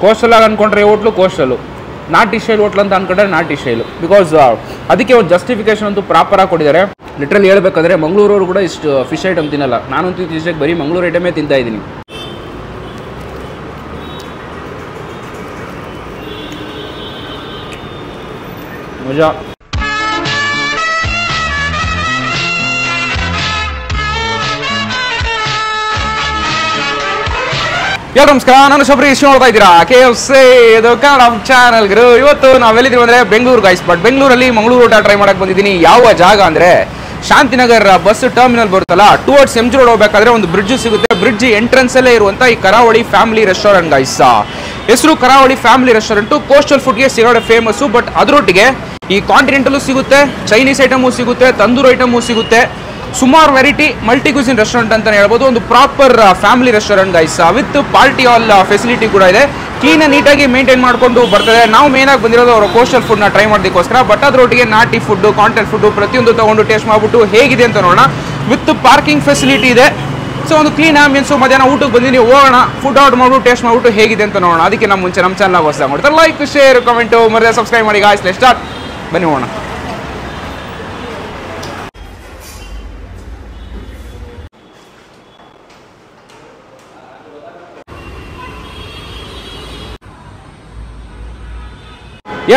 Coastal ಆಗಿ ಅಂದ್ಕೊಂಡ್ರೆ hotel ಕೋಸ್ಟಲ್ಲು, ನಾಟಿ ಸ್ಟೈಲ್ ಹೋಟ್ಲ್ ಅಂತ ಅಂದ್ಕೊಂಡ್ರೆ ನಾಟಿ ಸ್ಟೈಲು. ಬಿಕಾಸ್ ಅದಕ್ಕೆ ಒಂದು ಜಸ್ಟಿಫಿಕೇಶನ್ ಅಂತೂ ಪ್ರಾಪರಾಗಿ ಕೊಟ್ಟಿದ್ದಾರೆ. ಲಿಟ್ರಲಿ ಹೇಳ್ಬೇಕಾದ್ರೆ ಮಂಗಳೂರವರು ಕೂಡ ಇಷ್ಟು ಫಿಶ್ ಐಟಮ್ ತಿನ್ನಲ್ಲ. ನಾನಂತೂ ಇತ್ತೀಚೆಗೆ ಬರೀ ಮಂಗಳೂರು ಐಟಮೇ ತಿಂತಾ ಇದ್ದೀನಿ. ಮಜಾ. ನಮಸ್ಕಾರ, ನಾನು ಶಬರೀಶ್. ನೋಡ್ತಾ ಇದ್ದೀರಾ KFC, ಇದು ಕನ್ನಡ ಚಾನಲ್. ಇವತ್ತು ನಾವೆಲ್ಲಿದ್ದೀವಿ ಅಂದರೆ ಬೆಂಗಳೂರು ಗೈಸ್. ಬಟ್ ಬೆಂಗಳೂರಲ್ಲಿ ಮಂಗಳೂರು ಊಟ ಟ್ರೈ ಮಾಡಕ್ಕೆ ಬಂದಿದ್ದೀನಿ. ಯಾವ ಜಾಗ ಅಂದರೆ ಶಾಂತಿನಗರ್ ಬಸ್ ಟರ್ಮಿನಲ್ ಬರುತ್ತಲ್ಲ, ಟುವರ್ಡ್ಸ್ MG ರೋಡ್ ಹೋಗ್ಬೇಕಾದ್ರೆ ಒಂದು ಬ್ರಿಡ್ಜ್ ಸಿಗುತ್ತೆ. ಬ್ರಿಡ್ಜ್ ಎಂಟ್ರೆನ್ಸ್ ಅಲ್ಲೇ ಇರುವಂಥ ಈ ಕರಾವಳಿ ಫ್ಯಾಮಿಲಿ ರೆಸ್ಟೋರೆಂಟ್ ಗೈಸ್. ಹೆಸರು ಕರಾವಳಿ ಫ್ಯಾಮಿಲಿ ರೆಸ್ಟೋರೆಂಟು. ಕೋಸ್ಟಲ್ ಫುಡ್ಗೆ ಸಿಗೋಡೆ ಫೇಮಸ್ಸು. ಬಟ್ ಅದರೊಟ್ಟಿಗೆ ಈ ಕಾಂಟಿನೆಂಟಲ್ಲೂ ಸಿಗುತ್ತೆ, ಚೈನೀಸ್ ಐಟಮು ಸಿಗುತ್ತೆ, ತಂದೂರು ಐಟಮು ಸಿಗುತ್ತೆ. ಸುಮಾರು ವೆರೈಟಿ ಮಲ್ಟಿ ಕ್ಯೂಸಿನ್ ರೆಸ್ಟೋರೆಂಟ್ ಅಂತ ಹೇಳ್ಬೋದು. ಒಂದು proper family restaurant guys. With party hall facility ಕೂಡ ಇದೆ. ಕ್ಲೀನ್ ನೀಟಾಗಿ ಮೇಂಟೈನ್ ಮಾಡಿಕೊಂಡು ಬರ್ತದೆ. ನಾವು ಮೇನಾಗಿ ಬಂದಿರೋದು ಅವರ ಕೋಸ್ಟಲ್ ಫುಡ್ನ ಟ್ರೈ ಮಾಡೋದಕ್ಕೋಸ್ಕರ. ಬಟ್ ಅದರೊಟ್ಟಿಗೆ ನಾಟಿ ಫುಡ್ಡು, ಕಾಂಟಿನೆಂಟ್ ಫುಡ್ಡು ಪ್ರತಿಯೊಂದು ತೊಗೊಂಡು ಟೇಸ್ಟ್ ಮಾಡಿಬಿಟ್ಟು ಹೇಗಿದೆ ಅಂತ ನೋಡೋಣ. ವಿತ್ ಪಾರ್ಕಿಂಗ್ ಫೆಸಿಲಿಟಿ ಇದೆ. ಸೊ ಒಂದು ಕ್ಲೀನ್ ಆಂಬಿಯನ್ಸು. ಮಧ್ಯಾಹ್ನ ಊಟಕ್ಕೆ ಬಂದಿನಿ, ಹೋಗೋಣ ಫುಡ್ ಆರ್ಡರ್ ಮಾಡಿಬಿಟ್ಟು ಟೇಸ್ಟ್ ಮಾಡಿಬಿಟ್ಟು ಹೇಗಿದೆ ಅಂತ ನೋಡೋಣ. ಅದಕ್ಕೆ ನಮ್ಮ ಮುಂಚೆ ನಮ್ಮ ಚಾನಲ್ ಹೊಸದಾಗಿ ಮಾಡ್ತಾರೆ ಲೈಕ್, ಶೇರ್, ಕಮೆಂಟು ಮರೆಯದೆ ಸಬ್ಸ್ಕ್ರೈಬ್ ಮಾಡಿ ಗಾಯ್ಸ್. Let's start. ಬನ್ನಿ ಹೋಗೋಣ.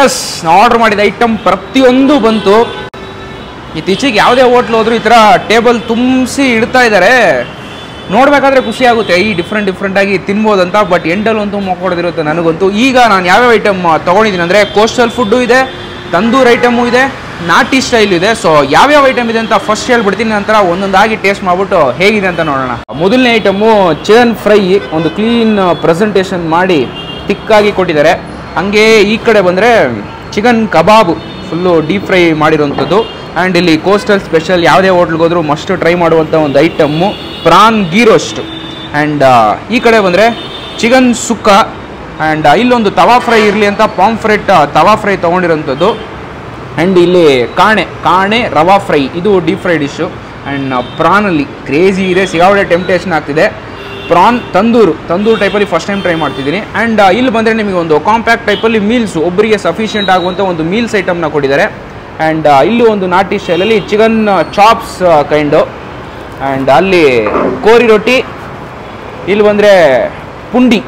ಎಸ್, ನಾವು ಆರ್ಡರ್ ಮಾಡಿದ ಐಟಮ್ ಪ್ರತಿಯೊಂದು ಬಂತು. ಇತ್ತೀಚೆಗೆ ಯಾವುದೇ ಹೋಟ್ಲ್ ಹೋದ್ರು ಈ ಥರ ಟೇಬಲ್ ತುಂಬಿಸಿ ಇಡ್ತಾ ಇದ್ದಾರೆ. ನೋಡಬೇಕಾದ್ರೆ ಖುಷಿ ಆಗುತ್ತೆ, ಈ ಡಿಫ್ರೆಂಟಾಗಿ ತಿನ್ಬೋದಂತ. ಬಟ್ ಎಂಡಲ್ಲಂತೂ ಮಕ್ಕೊಡೋದಿರುತ್ತೆ ನನಗಂತೂ. ಈಗ ನಾನು ಯಾವ್ಯಾವ ಐಟಮ್ ತೊಗೊಂಡಿದ್ದೀನಿ ಅಂದರೆ ಕೋಸ್ಟಲ್ ಫುಡ್ಡು ಇದೆ, ತಂದೂರು ಐಟಮು ಇದೆ, ನಾಟಿ ಸ್ಟೈಲ್ ಇದೆ. ಸೊ ಯಾವ್ಯಾವ ಐಟಮ್ ಇದೆ ಅಂತ ಫಸ್ಟ್ ಹೇಳ್ಬಿಡ್ತೀನಿ, ನಂತರ ಒಂದೊಂದಾಗಿ ಟೇಸ್ಟ್ ಮಾಡಿಬಿಟ್ಟು ಹೇಗಿದೆ ಅಂತ ನೋಡೋಣ. ಮೊದಲನೇ ಐಟಮು ಚಿಕನ್ ಫ್ರೈ. ಒಂದು ಕ್ಲೀನ್ ಪ್ರೆಸೆಂಟೇಷನ್ ಮಾಡಿ ತಿಕ್ಕಾಗಿ ಕೊಟ್ಟಿದ್ದಾರೆ. ಹಂಗೆ ಈ ಕಡೆ ಬಂದರೆ ಚಿಕನ್ ಕಬಾಬು, ಫುಲ್ಲು ಡೀಪ್ ಫ್ರೈ ಮಾಡಿರುವಂಥದ್ದು. ಆ್ಯಂಡ್ ಇಲ್ಲಿ ಕೋಸ್ಟಲ್ ಸ್ಪೆಷಲ್, ಯಾವುದೇ ಹೋಟ್ಲ್ಗೆ ಹೋದರೂ ಮಸ್ಟ್ ಟ್ರೈ ಮಾಡುವಂಥ ಒಂದು item prawn ghee roast. And ಈ ಕಡೆ ಬಂದರೆ ಚಿಕನ್ ಸುಕ್ಕ. ಆ್ಯಂಡ್ ಇಲ್ಲೊಂದು ತವಾ ಫ್ರೈ ಇರಲಿ ಅಂತ ಪಾಂಫ್ರೆಟ್ ತವಾ ಫ್ರೈ ತೊಗೊಂಡಿರೋಂಥದ್ದು. ಆ್ಯಂಡ್ ಇಲ್ಲಿ ಕಾಣೆ ರವಾ ಫ್ರೈ, ಇದು ಡೀಪ್ ಫ್ರೈ ಡಿಶ್ಶು. ಆ್ಯಂಡ್ ಪ್ರಾನಲ್ಲಿ ಕ್ರೇಜಿ ಇದೆ, ಸಿಗಾವಡೆ ಟೆಂಪ್ಟೇಷನ್ ಆಗ್ತಿದೆ. ಪ್ರಾನ್ ತಂದೂರು ಟೈಪಲ್ಲಿ ಫಸ್ಟ್ ಟೈಮ್ ಟ್ರೈ ಮಾಡ್ತಿದ್ದೀನಿ. ಆ್ಯಂಡ್ ಇಲ್ಲಿ ಬಂದರೆ ನಿಮಗೆ ಒಂದು ಕಾಂಪ್ಯಾಕ್ಟ್ ಟೈಪಲ್ಲಿ ಮೀಲ್ಸು, ಒಬ್ಬರಿಗೆ ಸಫಿಷಿಯೆಂಟ್ ಆಗುವಂಥ ಒಂದು ಮೀಲ್ಸ್ ಐಟಮ್ನ ಕೊಟ್ಟಿದ್ದಾರೆ. ಆ್ಯಂಡ್ ಇಲ್ಲಿ ಒಂದು ನಾಟಿ ಸ್ಟೈಲಲ್ಲಿ ಚಿಕನ್ ಚಾಪ್ಸ್ ಕೈಂಡು. ಆ್ಯಂಡ್ ಅಲ್ಲಿ ಕೋರಿ ರೊಟ್ಟಿ. ಇಲ್ಲಿ ಬಂದರೆ ಪುಂಡಿ,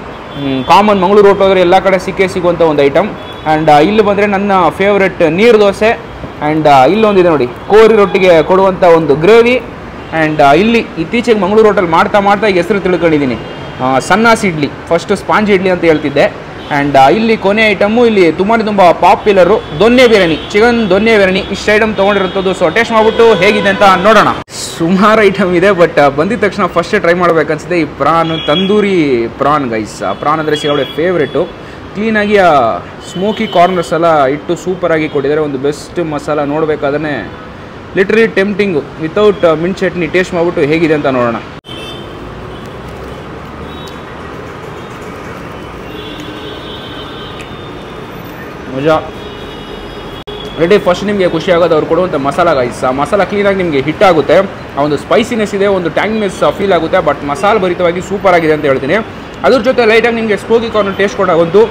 ಕಾಮನ್ ಮಂಗಳೂರು ಹೋಟ್ಲ್ ಹೋದರೆ ಎಲ್ಲ ಕಡೆ ಸಿಗುವಂಥ ಒಂದು ಐಟಮ್. ಆ್ಯಂಡ್ ಇಲ್ಲಿ ಬಂದರೆ ನನ್ನ ಫೇವ್ರೆಟ್ ನೀರು ದೋಸೆ. ಆ್ಯಂಡ್ ಇಲ್ಲೊಂದಿದೆ ನೋಡಿ, ಕೋರಿ ರೊಟ್ಟಿಗೆ ಕೊಡುವಂಥ ಒಂದು ಗ್ರೇವಿ. ಆ್ಯಂಡ್ ಇಲ್ಲಿ ಇತ್ತೀಚೆಗೆ ಮಂಗಳೂರು ಹೋಟೆಲ್ ಮಾಡ್ತಾ ಈಗ ಹೆಸರು ತಿಳ್ಕೊಂಡಿದ್ದೀನಿ, ಸನ್ನಾಸಿ ಇಡ್ಲಿ. ಫಸ್ಟು ಸ್ಪಾಂಜ್ ಇಡ್ಲಿ ಅಂತ ಹೇಳ್ತಿದ್ದೆ. ಆ್ಯಂಡ್ ಇಲ್ಲಿ ಕೊನೆ ಐಟಮು, ಇಲ್ಲಿ ತುಂಬ ಪಾಪ್ಯುಲರು ದೊನ್ನೆ ಬಿರಿಯಾನಿ, ಚಿಕನ್ ದೊನ್ನೆ ಬಿರಿಯಾನಿ. ಇಷ್ಟು ಐಟಮ್ ತೊಗೊಂಡಿರೋಂಥದ್ದು. ಸೊ ಟೇಸ್ಟ್ ಮಾಡಿಬಿಟ್ಟು ಹೇಗಿದೆ ಅಂತ ನೋಡೋಣ. ಸುಮಾರು ಐಟಮ್ ಇದೆ, ಬಟ್ ಬಂದಿದ ತಕ್ಷಣ ಫಸ್ಟೇ ಟ್ರೈ ಮಾಡಬೇಕನ್ಸಿದೆ ಈ ತಂದೂರಿ ಪ್ರಾನ್ ಗೈಸ್. ಪ್ರಾನ್ ಅಂದರೆ ಸಿಗೋಡೆ ಫೇವ್ರೇಟು. ಕ್ಲೀನಾಗಿ ಆ ಸ್ಮೋಕಿ ಕಾರ್ನರ್ಸ್ ಎಲ್ಲ ಇಟ್ಟು ಸೂಪರಾಗಿ ಕೊಟ್ಟಿದ್ದಾರೆ. ಒಂದು ಬೆಸ್ಟ್ ಮಸಾಲ. ನೋಡಬೇಕಾದ್ರೆ literally tempting. Without mint chutney taste ಮಾಡಿಬಿಟ್ಟು ಹೇಗಿದೆ ಅಂತ ನೋಡೋಣ. ಮಜಾ. ರೆಡಿ. ಫಸ್ಟ್ ನಿಮಗೆ ಖುಷಿ ಆಗೋದು ಅವ್ರು ಕೊಡುವಂಥ ಮಸಾಲ ಗೈಸ್. ಆ ಮಸಾಲ ಕ್ಲೀನಾಗಿ ನಿಮಗೆ ಹಿಟ್ ಆಗುತ್ತೆ. ಆ ಒಂದು ಸ್ಪೈಸಿನೆಸ್ ಇದೆ, ಒಂದು ಟ್ಯಾಂಗ್ನೆಸ್ ಫೀಲ್ ಆಗುತ್ತೆ. ಬಟ್ ಮಸಾಲ ಭರಿತವಾಗಿ ಸೂಪರ್ ಆಗಿದೆ ಅಂತ ಹೇಳ್ತೀನಿ. ಅದ್ರ ಜೊತೆ ಲೈಟಾಗಿ ನಿಮಗೆ ಸ್ಮೋಕಿ ಕಾರ್ನರ್ ಟೇಸ್ಟ್ ಕೊಡೋದು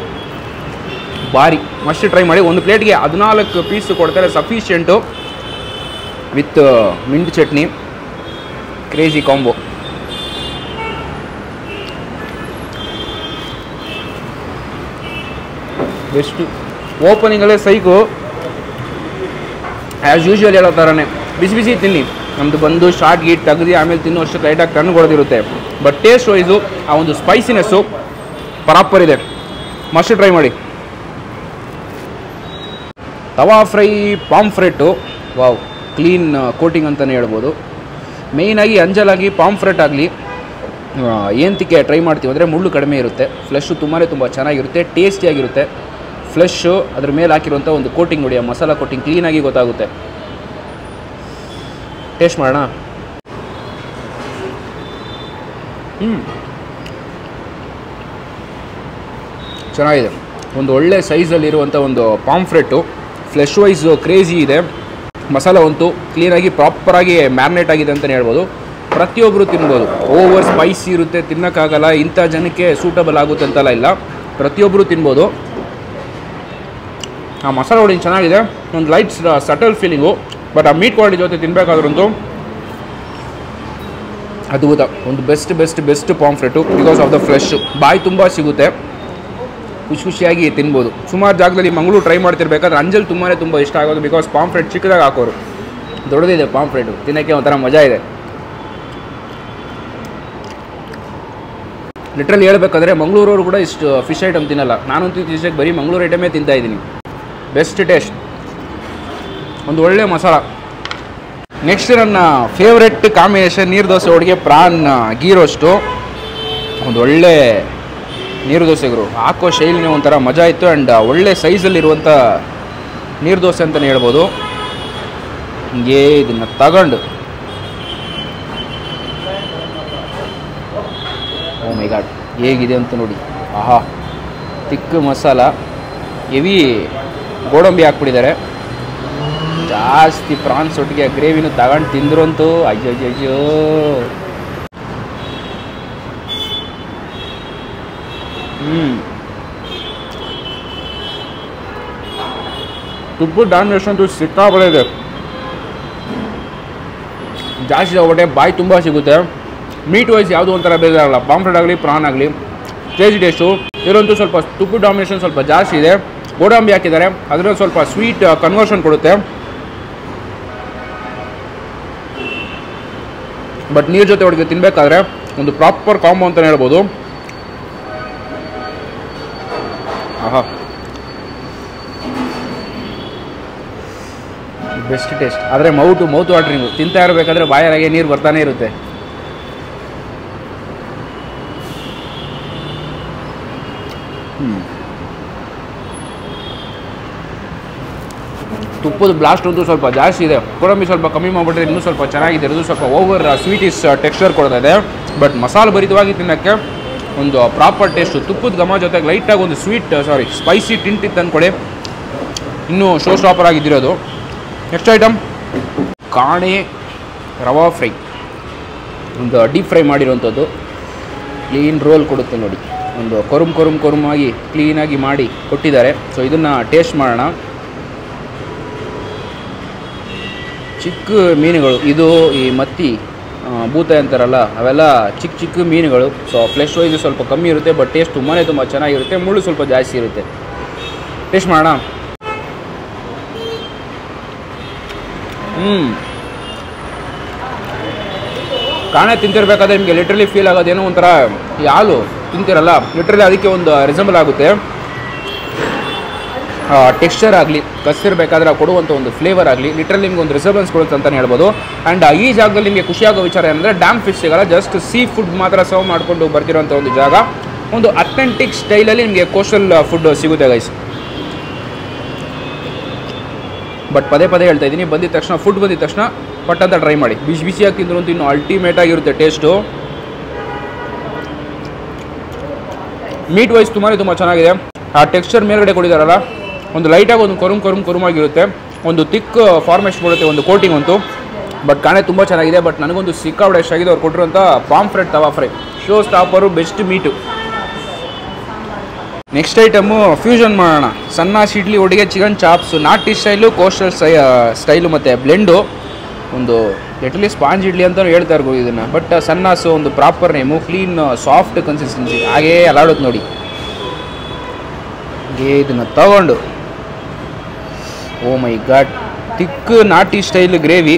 ಭಾರಿ. ಮಸ್ಟ್ ಟ್ರೈ ಮಾಡಿ. ಒಂದು ಪ್ಲೇಟ್ಗೆ 14 ಪೀಸ್ ಕೊಡ್ತಾರೆ, sufficient. With mint chutney, crazy combo. Best. ಓಪನಿಂಗಲ್ಲೇ ಸೈಕು. ಆ್ಯಸ್ ಯೂಶ್ವಲ್ ಹೇಳೋ ಥರನೇ ಬಿಸಿ ತಿನ್ನಿ. ನಮ್ಮದು ಬಂದು ಶಾರ್ಟ್ ಗೀಟ್ ತೆಗೆದು ಆಮೇಲೆ ತಿನ್ನೋ ಅಷ್ಟು ಲೈಟಾಗಿ ಕಣ್ಣುಗೊಳದಿರುತ್ತೆ. ಬಟ್ ಟೇಸ್ಟ್ ವೈಸು ಆ ಒಂದು ಸ್ಪೈಸಿನೆಸ್ಸು ಪ್ರಾಪರ್ ಇದೆ. ಮಸ್ಟ್ ಟ್ರೈ ಮಾಡಿ. ತವಾ ಫ್ರೈ ಪಾಂಫ್ರೆಟ್ಟು, ವಾವ್, ಕ್ಲೀನ್ ಕೋಟಿಂಗ್ ಅಂತಲೇ ಹೇಳ್ಬೋದು. ಮೇಯ್ನಾಗಿ ಅಂಜಲಾಗಿ ಪಾಂಫ್ರೆಟ್ ಆಗಲಿ ಏನಕ್ಕೆ ಟ್ರೈ ಮಾಡ್ತೀವಿ ಅಂದರೆ ಮುಳ್ಳು ಕಡಿಮೆ ಇರುತ್ತೆ, ಫ್ಲೆಶ್ಶು ತುಂಬ ಚೆನ್ನಾಗಿರುತ್ತೆ, ಟೇಸ್ಟಿಯಾಗಿರುತ್ತೆ. ಫ್ಲೆಶ್ಶು ಅದ್ರ ಮೇಲೆ ಹಾಕಿರುವಂಥ ಒಂದು ಕೋಟಿಂಗ್ ನೋಡಿ, ಆ ಮಸಾಲ ಕೋಟಿಂಗ್ ಕ್ಲೀನಾಗಿ ಗೊತ್ತಾಗುತ್ತೆ. ಟೇಸ್ಟ್ ಮಾಡೋಣ. ಚೆನ್ನಾಗಿದೆ. ಒಂದು ಒಳ್ಳೆ ಸೈಜಲ್ಲಿರುವಂಥ ಒಂದು ಪಾಂಫ್ರೆಟ್ಟು. ಫ್ಲೆಶ್ ವೈಸ್ ಕ್ರೇಜಿ ಇದೆ. ಮಸಾಲ ಅಂತೂ ಕ್ಲೀನಾಗಿ ಪ್ರಾಪರಾಗಿ ಮ್ಯಾರಿನೇಟ್ ಆಗಿದೆ ಅಂತಲೇ ಹೇಳ್ಬೋದು. ಪ್ರತಿಯೊಬ್ಬರು ತಿನ್ಬೋದು. ಓವರ್ ಸ್ಪೈಸಿ ಇರುತ್ತೆ, ತಿನ್ನೋಕ್ಕಾಗಲ್ಲ, ಇಂಥ ಜನಕ್ಕೆ ಸೂಟಬಲ್ ಆಗುತ್ತೆ ಅಂತೆಲ್ಲ ಇಲ್ಲ. ಪ್ರತಿಯೊಬ್ಬರು ತಿನ್ಬೋದು. ಆ ಮಸಾಲೆ ವಡೆ ಚೆನ್ನಾಗಿದೆ, ಒಂದು ಲೈಟ್ ಸಟಲ್ ಫೀಲಿಂಗು. ಬಟ್ ಆ ಮೀಟ್ ಕ್ವಾಲಿಟಿ ಜೊತೆ ತಿನ್ನಬೇಕಾದ್ರಂತೂ ಅದ್ಭುತ. ಒಂದು best pomfret because of the fresh. ಬಾಯಿ ತುಂಬ ಸಿಗುತ್ತೆ, ಖುಷಿಯಾಗಿ ತಿನ್ಬೋದು. ಸುಮಾರು ಜಾಗದಲ್ಲಿ ಮಂಗಳೂರು ಟ್ರೈ ಮಾಡ್ತಿರ್ಬೇಕಾದ್ರೆ ಅಂಜಲ್ ತುಂಬ ಇಷ್ಟ ಆಗೋದು, ಬಿಕಾಸ್ ಪಾಂಫ್ರೆಟ್ ಚಿಕ್ಕದಾಗಿ ಹಾಕೋರು. ದೊಡ್ಡದಿದೆ ಪಾಂಫ್ರೆಟು, ತಿನ್ನೋಕ್ಕೆ ಒಂಥರ ಮಜಾ ಇದೆ. ಲಿಟ್ರಲಿ ಹೇಳ್ಬೇಕಾದ್ರೆ ಮಂಗಳೂರವರು ಕೂಡ ಇಷ್ಟು ಫಿಶ್ ಐಟಮ್ ತಿನ್ನಲ್ಲ. ನಾನಂತೂ ಇತ್ತೀಚೆಗೆ ಬರೀ ಮಂಗಳೂರು ಐಟಮೇ ತಿಂತಾಯಿದ್ದೀನಿ. ಬೆಸ್ಟ್ ಟೇಸ್ಟ್, ಒಂದು ಒಳ್ಳೆ ಮಸಾಲ. ನೆಕ್ಸ್ಟ್ ನನ್ನ ಫೇವ್ರೆಟ್ ಕಾಂಬಿನೇಷನ್ ನೀರು ದೋಸೆ ಒಳಗೆ ಪ್ರಾನ್ ಗೀ ರೋಸ್ಟು. ಒಂದು ಒಳ್ಳೆ ನೀರು ದೋಸೆಗರು ಹಾಕೋ ಶೈಲಿನೇ ಒಂಥರ ಮಜಾ ಇತ್ತು. ಆ್ಯಂಡ್ ಒಳ್ಳೆ ಸೈಜಲ್ಲಿರುವಂಥ ನೀರು ದೋಸೆ ಅಂತಲೇ ಹೇಳ್ಬೋದು. ಹಿಂಗೆ ಇದನ್ನು ತಗೊಂಡು ಓ ಮೈ ಗಾಡ್ ಹೇಗಿದೆ ಅಂತ ನೋಡಿ. ಆಹಾ, ತಿಕ್ಕ ಮಸಾಲ, ಹೆವಿ ಗೋಡಂಬಿ ಹಾಕ್ಬಿಟ್ಟಿದ್ದಾರೆ. ಜಾಸ್ತಿ ಪ್ರಾನ್ಸ್ ಒಟ್ಟಿಗೆ ಗ್ರೇವಿನೂ ತಗೊಂಡು ತಿಂದ್ರಂತೂ ಅಯ್ಯೋ. ತುಪ್ಪದ ಡಾಮಿನೇಷನ್ ಅಂತೂ ಸಿಕ್ಕಾಪಟ್ಟೆ ಇದೆ. ಜಾಸ್ತಿ ಹೋಗ್ಬಿಟ್ಟೆ, ಬಾಯಿ ತುಂಬ ಸಿಗುತ್ತೆ. ಮೀಟ್ ವೈಸ್ ಯಾವುದೂ ಒಂಥರ ಬೇಜಾರಲ್ಲ. ಪಾಂಫ್ರೆಟ್ ಆಗಲಿ ಪ್ರಾನ್ ಆಗಲಿ ಕ್ರೇಜಿ ಟೇಸ್ಟು. ಇದರಂತೂ ಸ್ವಲ್ಪ ತುಪ್ಪದ ಡಾಮಿನೇಷನ್ ಸ್ವಲ್ಪ ಜಾಸ್ತಿ ಇದೆ. ಗೋಡಂಬಿ ಹಾಕಿದ್ದಾರೆ, ಅದರಲ್ಲಿ ಸ್ವಲ್ಪ ಸ್ವೀಟ್ ಕನ್ವರ್ಷನ್ ಕೊಡುತ್ತೆ. ಬಟ್ ನೀರು ಜೊತೆ ಒಳಗೆ ತಿನ್ನಬೇಕಾದ್ರೆ ಒಂದು ಪ್ರಾಪರ್ ಕಾಂಬೋ ಅಂತಲೇ ಹೇಳ್ಬೋದು. ಆಹಾ, ಬೆಸ್ಟ್ ಟೇಸ್ಟ್. ಆದರೆ ಮೌತ್ ವಾಟ್ರಿಂಗು, ತಿಂತಾ ಇರಬೇಕಾದ್ರೆ ಬಾಯಾಗೆ ನೀರು ಬರ್ತಾನೆ ಇರುತ್ತೆ. ತುಪ್ಪದ ಬ್ಲಾಸ್ಟ್ ಅಂತೂ ಸ್ವಲ್ಪ ಜಾಸ್ತಿ ಇದೆ. ಗೋಡಂಬಿ ಸ್ವಲ್ಪ ಕಮ್ಮಿ ಮಾಡಿಬಿಟ್ರೆ ಇನ್ನೂ ಸ್ವಲ್ಪ ಚೆನ್ನಾಗಿದೆ. ಇದು ಸ್ವಲ್ಪ ಓವರ್ ಸ್ವೀಟಿಸ್ ಟೆಕ್ಸ್ಚರ್ ಕೊಡ್ತಾ ಇದೆ. ಬಟ್ ಮಸಾಲೆ ಭರಿತವಾಗಿ ತಿನ್ನೋಕ್ಕೆ ಒಂದು ಪ್ರಾಪರ್ ಟೇಸ್ಟು. ತುಪ್ಪದ ಘಮ ಜೊತೆಗೆ ಲೈಟಾಗಿ ಒಂದು ಸ್ಪೈಸಿ ಟಿಂಟ್ ಇತ್ತು ಅಂದ್ಕೊಳ್ಳಿ, ಇನ್ನೂ ಶೋ ಸ್ಟಾಪರ್ ಆಗಿದ್ದಿರೋದು. ನೆಕ್ಸ್ಟ್ ಐಟಮ್ ಕಾಣೆ ರವಾ ಫ್ರೈ. ಒಂದು ಡೀಪ್ ಫ್ರೈ ಮಾಡಿರೋಂಥದ್ದು ಕ್ಲೀನ್ ರೋಲ್ ಕೊಡುತ್ತೆ ನೋಡಿ. ಒಂದು ಕೊರುಮಾಗಿ ಕ್ಲೀನಾಗಿ ಮಾಡಿ ಕೊಟ್ಟಿದ್ದಾರೆ. ಸೊ ಇದನ್ನು ಟೇಸ್ಟ್ ಮಾಡೋಣ. ಚಿಕ್ಕ ಮೀನುಗಳು, ಇದು ಈ ಮತ್ತಿ ಬೂತೆ ಅಂತಾರಲ್ಲ, ಅವೆಲ್ಲ ಚಿಕ್ಕ ಮೀನುಗಳು. ಸೊ ಫ್ಲೆಶ್ ವೈಸು ಸ್ವಲ್ಪ ಕಮ್ಮಿ ಇರುತ್ತೆ, ಬಟ್ ಟೇಸ್ಟ್ ತುಂಬ ಚೆನ್ನಾಗಿರುತ್ತೆ. ಮುಳ್ಳು ಸ್ವಲ್ಪ ಜಾಸ್ತಿ ಇರುತ್ತೆ. ಟೇಸ್ಟ್ ಮಾಡೋಣ. ಕಾಣೆ ತಿಂತಿರ್ಬೇಕಾದ್ರೆ ನಿಮಗೆ ಲಿಟ್ರಲಿ ಫೀಲ್ ಆಗೋದೇನೋ ಒಂಥರ ಈ ಹಾಲು ತಿಂತಿರಲ್ಲ, ಲಿಟ್ರಲಿ ಅದಕ್ಕೆ ಒಂದು ರಿಸಂಬಲ್ ಆಗುತ್ತೆ. ಟೆಕ್ಸ್ಚರ್ ಆಗಲಿ, ಕಸಿರ್ಬೇಕಾದ್ರೆ ಕೊಡುವಂಥ ಒಂದು ಫ್ಲೇವರ್ ಆಗಲಿ, ಲಿಟ್ರಲಿ ನಿಮ್ಗೆ ಒಂದು ರಿಸರ್ವೆನ್ಸ್ ಕೊಡುತ್ತೆ ಅಂತಲೇ ಹೇಳ್ಬೋದು. ಆ್ಯಂಡ್ ಈ ಜಾಗದಲ್ಲಿ ನಿಮಗೆ ಖುಷಿಯಾಗೋ ವಿಚಾರ ಏನಂದರೆ ಡ್ಯಾಮ್ ಫಿಶ್ ಸಿಗಲ್ಲ, ಜಸ್ಟ್ ಸೀ ಫುಡ್ ಮಾತ್ರ ಸರ್ವ್ ಮಾಡಿಕೊಂಡು ಬರ್ತಿರೋಂಥ ಒಂದು ಜಾಗ. ಒಂದು ಅಥೆಂಟಿಕ್ ಸ್ಟೈಲಲ್ಲಿ ನಿಮಗೆ ಕೋಸ್ಟಲ್ ಫುಡ್ ಸಿಗುತ್ತೆ ಗೈಸ್. ಬಟ್ ಪದೇ ಹೇಳ್ತಾ ಇದ್ದೀನಿ, ಫುಡ್ ಬಂದಿದ ತಕ್ಷಣ ಪಟ್ ಅಂತ ಟ್ರೈ ಮಾಡಿ. ಬಿಸಿಯಾಗಿ ತಿಂದ್ರು ಅಂತೂ ಇನ್ನೂ ಅಲ್ಟಿಮೇಟ್ ಆಗಿರುತ್ತೆ ಟೇಸ್ಟು. ಮೀಟ್ ವೈಸ್ ತುಂಬ ಚೆನ್ನಾಗಿದೆ. ಆ ಟೆಕ್ಸ್ಚರ್ ಮೇಲ್ಗಡೆ ಕೊಟ್ಟಿದ್ದಾರಲ್ಲ, ಒಂದು ಲೈಟಾಗಿ ಒಂದು ಕೊರುಮಾಗಿರುತ್ತೆ. ಒಂದು ತಿಕ್ ಫಾರ್ಮೇಷನ್ ಕೊಡುತ್ತೆ, ಒಂದು ಕೋಟಿಂಗ್ ಅಂತೂ. ಬಟ್ ಕಾಣೆ ತುಂಬ ಚೆನ್ನಾಗಿದೆ. ಬಟ್ ನನಗೊಂದು ಸಿಕ್ಕಾಪಟ್ಟೆ ಇಷ್ಟ ಆಗಿದೆ ಅವ್ರು ಕೊಟ್ಟಿರೋಂಥ pomfret tawa fry. Show stopper, best meat. Next item fusion ಮಾಡೋಣ. ಸನ್ನಾಸ್ ಇಡ್ಲಿ ಒಟ್ಟಿಗೆ ಚಿಕನ್ ಚಾಪ್ಸು, ನಾಟಿ ಸ್ಟೈಲು, ಕೋಸ್ಟಲ್ ಸ್ಟೈಲು ಮತ್ತು ಬ್ಲೆಂಡು. ಒಂದು ಲಿಟ್ರಲಿ ಸ್ಪಾಂಜ್ ಇಡ್ಲಿ ಅಂತಲೂ ಹೇಳ್ತಾ ಇರ್ಬೋದು ಇದನ್ನು. ಬಟ್ ಸನ್ನಾಸು ಒಂದು proper name, clean soft consistency, ಹಾಗೇ ಅಲಾಡೋದು ನೋಡಿ. ಇದನ್ನು ತಗೊಂಡು ಓ ಮೈ ಗಾಡ್, ತಿಕ್ ನಾಟಿ style gravy,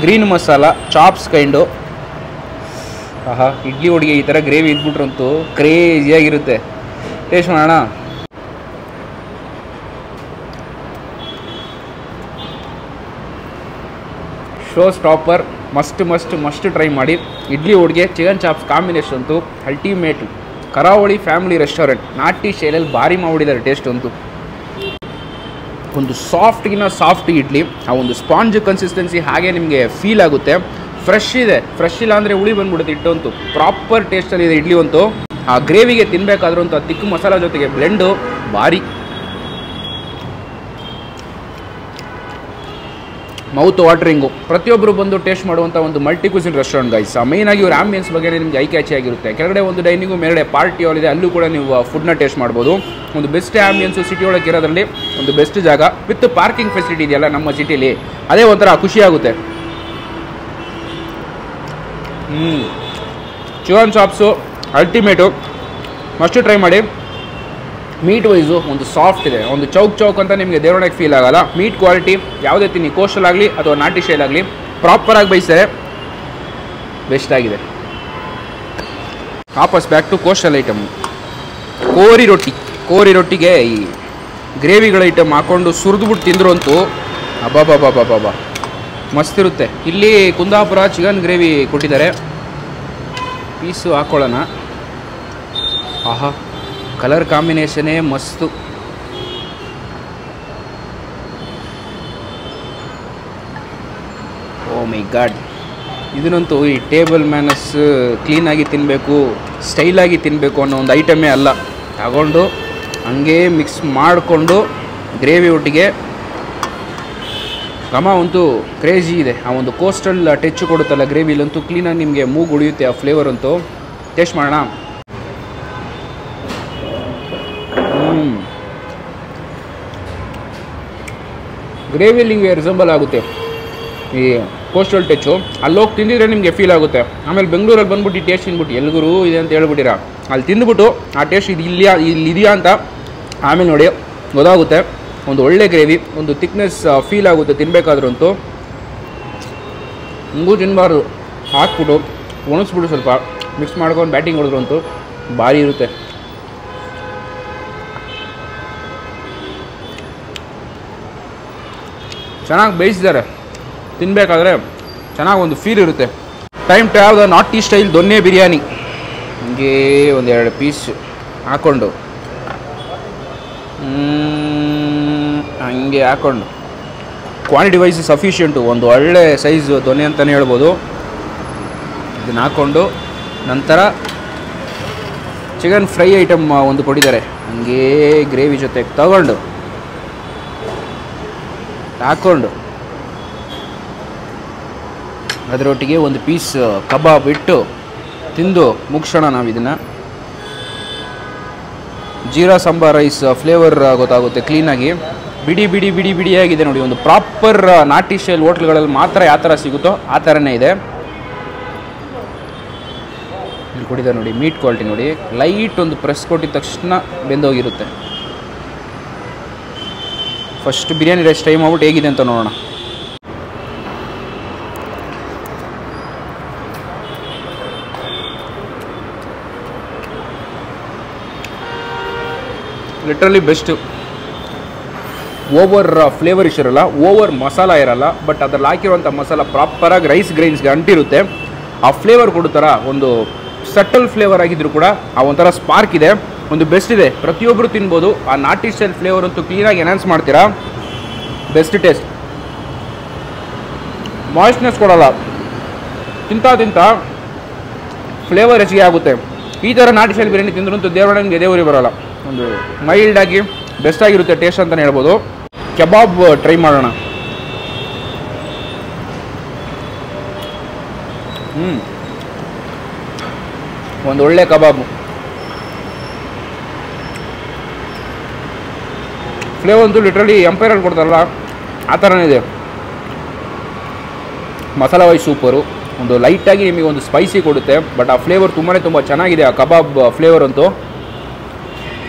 green masala, chops ಕೈಂಡು. ಆಹಾ, ಇಡ್ಲಿ ಒಟ್ಟಿಗೆ ಈ ಥರ ಗ್ರೇವಿ ಇದ್ಬಿಟ್ರಂತೂ ಕ್ರೇಜಿಯಾಗಿರುತ್ತೆ. ಟೇಸ್ಟ್ ಮಾಡೋಣ. ಶೋ ಸ್ಟಾಪರ್, ಮಸ್ಟ್ ಟ್ರೈ ಮಾಡಿ. ಇಡ್ಲಿ ಒಟ್ಟಿಗೆ ಚಿಕನ್ ಚಾಪ್ಸ್ ಕಾಂಬಿನೇಷನ್ ಅಂತೂ ಅಲ್ಟಿಮೇಟು. ಕರಾವಳಿ ಫ್ಯಾಮಿಲಿ ರೆಸ್ಟೋರೆಂಟ್ ನಾಟಿ ಶೈಲಲ್ಲಿ ಭಾರಿ ಮಾಡಿದ್ದಾರೆ ಟೇಸ್ಟ್ ಅಂತೂ. ಒಂದು ಸಾಫ್ಟ್ ಇಡ್ಲಿ, ಆ ಒಂದು ಸ್ಪಾಂಜ್ ಕನ್ಸಿಸ್ಟೆನ್ಸಿ ಹಾಗೆ ನಿಮಗೆ ಫೀಲ್ ಆಗುತ್ತೆ. ಫ್ರೆಶ್ ಇದೆ, ಫ್ರೆಶ್ ಇಲ್ಲ ಅಂದರೆ ಹುಳಿ ಬಂದ್ಬಿಡುತ್ತೆ ಇಟ್ಟಂತೂ. ಪ್ರಾಪರ್ ಟೇಸ್ಟಲ್ಲಿದೆ ಇಡ್ಲಿ ಅಂತೂ. ಆ ಗ್ರೇವಿಗೆ ತಿನ್ನಬೇಕಾದ್ರೂ ಅಂತ ತಿಕ್ಕ ಮಸಾಲ ಜೊತೆಗೆ ಬ್ಲೆಂಡು ಭಾರಿ. ಮೌತ್ ವಾಟರಿಂಗು. ಪ್ರತಿಯೊಬ್ಬರು ಬಂದು ಟೇಸ್ಟ್ ಮಾಡುವಂಥ ಒಂದು ಮಲ್ಟಿ ಕ್ಯೂಸಿನ್ ರೆಸ್ಟೋರೆಂಟ್ ಗೈಸ್. ಮೇಯ್ನಾಗಿ ಇವ್ರ ಆಂಬಿಯನ್ಸ್ ಬಗ್ಗೆ ನಿಮಗೆ ಐ ಕ್ಯಾಚಿ ಆಗಿರುತ್ತೆ. ಕೆಳಗಡೆ ಒಂದು ಡೈನಿಂಗು, ಮೇಲ್ಗಡೆ ಪಾರ್ಟಿ ಹಾಲ್ ಇದೆ, ಅಲ್ಲೂ ಕೂಡ ನೀವು ಫುಡ್ನ ಟೇಸ್ಟ್ ಮಾಡ್ಬೋದು. ಒಂದು ಬೆಸ್ಟ್ ಆಂಬಿಯನ್ಸು ಸಿಟಿ ಒಳಗೆ ಇರೋದ್ರಲ್ಲಿ ಒಂದು ಬೆಸ್ಟ್ ಜಾಗ ವಿತ್ ಪಾರ್ಕಿಂಗ್ ಫೆಸಿಲಿಟಿ ಇದೆಯಲ್ಲ ನಮ್ಮ ಸಿಟಿಲಿ, ಅದೇ ಒಂಥರ ಖುಷಿಯಾಗುತ್ತೆ. Chicken chops ultimate, must try ಮಾಡಿ. ಮೀಟ್ ವೈಸು ಒಂದು ಸಾಫ್ಟ್ ಇದೆ, ಒಂದು ಚೌಕ್ ಅಂತ ನಿಮಗೆ ದೇವರೊಳಗೆ ಫೀಲ್ ಆಗಲ್ಲ. ಮೀಟ್ ಕ್ವಾಲಿಟಿ ಯಾವುದೇ ತಿನ್ನಿ, ಕೋಸ್ಟಲ್ ಆಗಲಿ ಅಥವಾ ನಾಟಿ ಸ್ಟೈಲ್ ಆಗಲಿ ಪ್ರಾಪರಾಗಿ ಬೇಯಿಸ್ತಾರೆ, ಬೆಸ್ಟ್ ಆಗಿದೆ. ವಾಪಸ್ ಬ್ಯಾಕ್ ಟು ಕೋಸ್ಟಲ್ ಐಟಮ್. ಕೋರಿ ರೊಟ್ಟಿಗೆ ಈ ಗ್ರೇವಿಗಳ ಐಟಮ್ ಹಾಕ್ಕೊಂಡು ಸುರಿದ್ಬಿಟ್ಟು ತಿಂದ್ರು ಅಂತೂ ಅಬ್ಬಾಬಾಬಾಬಾಬಾ ಮಸ್ತ್ ಇರುತ್ತೆ. ಇಲ್ಲಿ ಕುಂದಾಪುರ ಚಿಕನ್ ಗ್ರೇವಿ ಕೊಟ್ಟಿದ್ದಾರೆ, ಪೀಸು ಹಾಕ್ಕೊಳ್ಳೋಣ. ಆಹಾ, ಕಲರ್ ಕಾಂಬಿನೇಷನೇ ಮಸ್ತು. ಓ ಮೈ ಗಾಡ್, ಇದನ್ನಂತೂ ಈ ಟೇಬಲ್ ಮ್ಯಾನಸ್ ಕ್ಲೀನಾಗಿ ತಿನ್ನಬೇಕು, ಸ್ಟೈಲಾಗಿ ತಿನ್ನಬೇಕು ಅನ್ನೋ ಒಂದು ಐಟಮೇ ಅಲ್ಲ. ತಗೊಂಡು ಹಂಗೆ ಮಿಕ್ಸ್ ಮಾಡಿಕೊಂಡು ಗ್ರೇವಿ ಒಟ್ಟಿಗೆ ಘಮ ಅಂತೂ ಕ್ರೇಜಿ ಇದೆ. ಆ ಒಂದು ಕೋಸ್ಟಲ್ ಟಚ್ ಕೊಡುತ್ತಲ್ಲ ಗ್ರೇವಿಲಂತೂ, ಕ್ಲೀನಾಗಿ ನಿಮಗೆ ಮೂಗು ಉಳಿಯುತ್ತೆ ಆ ಫ್ಲೇವರ್ ಅಂತೂ. ಟೇಸ್ಟ್ ಮಾಡೋಣ. ಗ್ರೇವಿಯಲ್ಲಿ ನಿಮಗೆ ರಿಸಂಬಲ್ ಆಗುತ್ತೆ ಈ ಕೋಸ್ಟಲ್ ಟಚ್ಚು. ಅಲ್ಲೋಗಿ ತಿಂದಿದ್ರೆ ನಿಮಗೆ ಫೀಲ್ ಆಗುತ್ತೆ. ಆಮೇಲೆ ಬೆಂಗಳೂರಲ್ಲಿ ಬಂದ್ಬಿಟ್ಟು ಈ ಟೇಸ್ಟ್ ತಿಂದ್ಬಿಟ್ಟು ಎಲ್ಗೂ ಇದೆ ಅಂತ ಹೇಳ್ಬಿಟ್ಟಿರ, ಅಲ್ಲಿ ತಿಂದುಬಿಟ್ಟು ಆ ಟೇಸ್ಟ್ ಇಲ್ಲಿದೆಯಾ ಅಂತ ಆಮೇಲೆ ನೋಡಿ ಗೊತ್ತಾಗುತ್ತೆ. ಒಂದು ಒಳ್ಳೆ ಗ್ರೇವಿ, ಒಂದು ಥಿಕ್ನೆಸ್ ಫೀಲ್ ಆಗುತ್ತೆ ತಿನ್ನಬೇಕಾದ್ರೂ ಅಂತೂ. ಹಿಂಗೂ ತಿನ್ನಬಾರ್ದು, ಹಾಕ್ಬಿಟ್ಟು ಒಣಗಿಸ್ಬಿಟ್ಟು ಸ್ವಲ್ಪ ಮಿಕ್ಸ್ ಮಾಡ್ಕೊಂಡು ಬ್ಯಾಟಿಂಗ್ ಹೊಡೆದ್ರು ಅಂತೂ ಭಾರಿ ಇರುತ್ತೆ. ಚೆನ್ನಾಗಿ ಬೇಯಿಸಿದ್ದಾರೆ, ತಿನ್ನಬೇಕಾದ್ರೆ ಚೆನ್ನಾಗಿ ಒಂದು ಫೀಲ್ ಇರುತ್ತೆ. ಟೈಮ್ ಟು ಹ್ಯಾವ್ ದ ನಾಟಿ ಸ್ಟೈಲ್ ದೊನ್ನೆ ಬಿರಿಯಾನಿ. ಹಂಗೆ ಒಂದೆರಡು ಪೀಸ್ ಹಾಕ್ಕೊಂಡು ಹಂಗೆ ಹಾಕ್ಕೊಂಡು ಕ್ವಾಂಟಿಟಿ ವೈಸ್ ಸಫಿಷಿಯೆಂಟು, ಒಂದು ಒಳ್ಳೆ ಸೈಜ್ ದೊನ್ನೆ ಅಂತಲೇ ಹೇಳ್ಬೋದು. ಇದನ್ನು ಹಾಕ್ಕೊಂಡು ನಂತರ ಚಿಕನ್ ಫ್ರೈ ಐಟಮ್ ಒಂದು ಕೊಟ್ಟಿದ್ದಾರೆ, ಹಂಗೆ ಗ್ರೇವಿ ಜೊತೆ ತಗೊಂಡು ಹಾಕ್ಕೊಂಡು ಅದರೊಟ್ಟಿಗೆ ಒಂದು ಪೀಸ್ ಕಬಾಬ್ ಇಟ್ಟು ತಿಂದು ಮುಗಿಸೋಣ ನಾವು ಇದನ್ನು. ಜೀರಾ ಸಾಂಬಾರ್ ರೈಸ್ ಫ್ಲೇವರ್ ಗೊತ್ತಾಗುತ್ತೆ ಕ್ಲೀನಾಗಿ. ಬಿಡಿಯಾಗಿದೆ ನೋಡಿ. ಒಂದು ಪ್ರಾಪರ್ ನಾಟಿ ಸ್ಟೈಲ್ ಹೋಟ್ಲ್ಗಳಲ್ಲಿ ಮಾತ್ರ ಯಾವ ಥರ ಸಿಗುತ್ತೋ ಆ ಥರನೇ ಇದೆ. ಇಲ್ಲಿ ಕೊಟ್ಟಿದ್ದಾರೆ ನೋಡಿ, ಮೀಟ್ ಕ್ವಾಲಿಟಿ ನೋಡಿ, ಲೈಟ್ ಒಂದು ಪ್ರೆಸ್ ಕೊಟ್ಟಿದ ತಕ್ಷಣ ಬೆಂದೋಗಿರುತ್ತೆ. ಫಸ್ಟ್ ಬಿರಿಯಾನಿ ರೈಸ್ ಟ್ರೈ ಮಾಡ್ಬಿಟ್ಟು ಹೇಗಿದೆ ಅಂತ ನೋಡೋಣ. Literally best. ಓವರ್ ಫ್ಲೇವರ್ ಇರಲ್ಲ, ಓವರ್ ಮಸಾಲ ಇರಲ್ಲ, ಬಟ್ ಅದ್ರಲ್ಲಿ ಹಾಕಿರುವಂಥ ಮಸಾಲ ಪ್ರಾಪರಾಗಿ ರೈಸ್ ಗ್ರೈನ್ಸ್ಗೆ ಅಂಟಿರುತ್ತೆ. ಆ ಫ್ಲೇವರ್ ಕೊಡುತ್ತರ ಒಂದು ಸಟಲ್ ಫ್ಲೇವರ್ ಆಗಿದ್ರು ಕೂಡ ಆ ಒಂಥರ ಸ್ಪಾರ್ಕ್ ಇದೆ, ಒಂದು ಬೆಸ್ಟ್ ಇದೆ. ಪ್ರತಿಯೊಬ್ಬರು ತಿನ್ಬೋದು. ಆ ನಾಟಿ ಸ್ಟೈಲ್ ಫ್ಲೇವರ್ ಅಂತೂ ಕ್ಲೀನಾಗಿ ಎನ್ಹಾನ್ಸ್ ಮಾಡ್ತೀರಾ. Best taste. ಮಾಯ್ಸ್ಟ್ನೆಸ್ ಕೊಡಲ್ಲ, ತಿಂತ ಫ್ಲೇವರ್ ಹೆಚ್ಚಿಗೆ ಆಗುತ್ತೆ. ಈ ಥರ ನಾಟಿ ಸ್ಟೈಲ್ ಬಿರಿಯಾನಿ ತಿಂದ್ರಂತೂ ದೇವರಿಗೆ ಎದೆ ಉರಿ ಬರೋಲ್ಲ. ಒಂದು ಮೈಲ್ಡಾಗಿ ಬೆಸ್ಟಾಗಿರುತ್ತೆ ಟೇಸ್ಟ್ ಅಂತಲೇ ಹೇಳ್ಬೋದು. ಕಬಾಬ್ ಟ್ರೈ ಮಾಡೋಣ. ಒಂದು ಒಳ್ಳೆ ಕಬಾಬು ಫ್ಲೇವರ್ ಅಂತೂ ಲಿಟ್ರಲಿ ಎಂಪೈರಲ್ಲಿ ಕೊಡ್ತಾರಲ್ಲ ಆ ಥರನೇ ಇದೆ. Masala wise super. ಒಂದು ಲೈಟಾಗಿ ನಿಮಗೆ ಒಂದು ಸ್ಪೈಸಿ ಕೊಡುತ್ತೆ, ಬಟ್ ಆ ಫ್ಲೇವರ್ ತುಂಬ ಚೆನ್ನಾಗಿದೆ ಆ ಕಬಾಬ್ ಫ್ಲೇವರ್ ಅಂತೂ.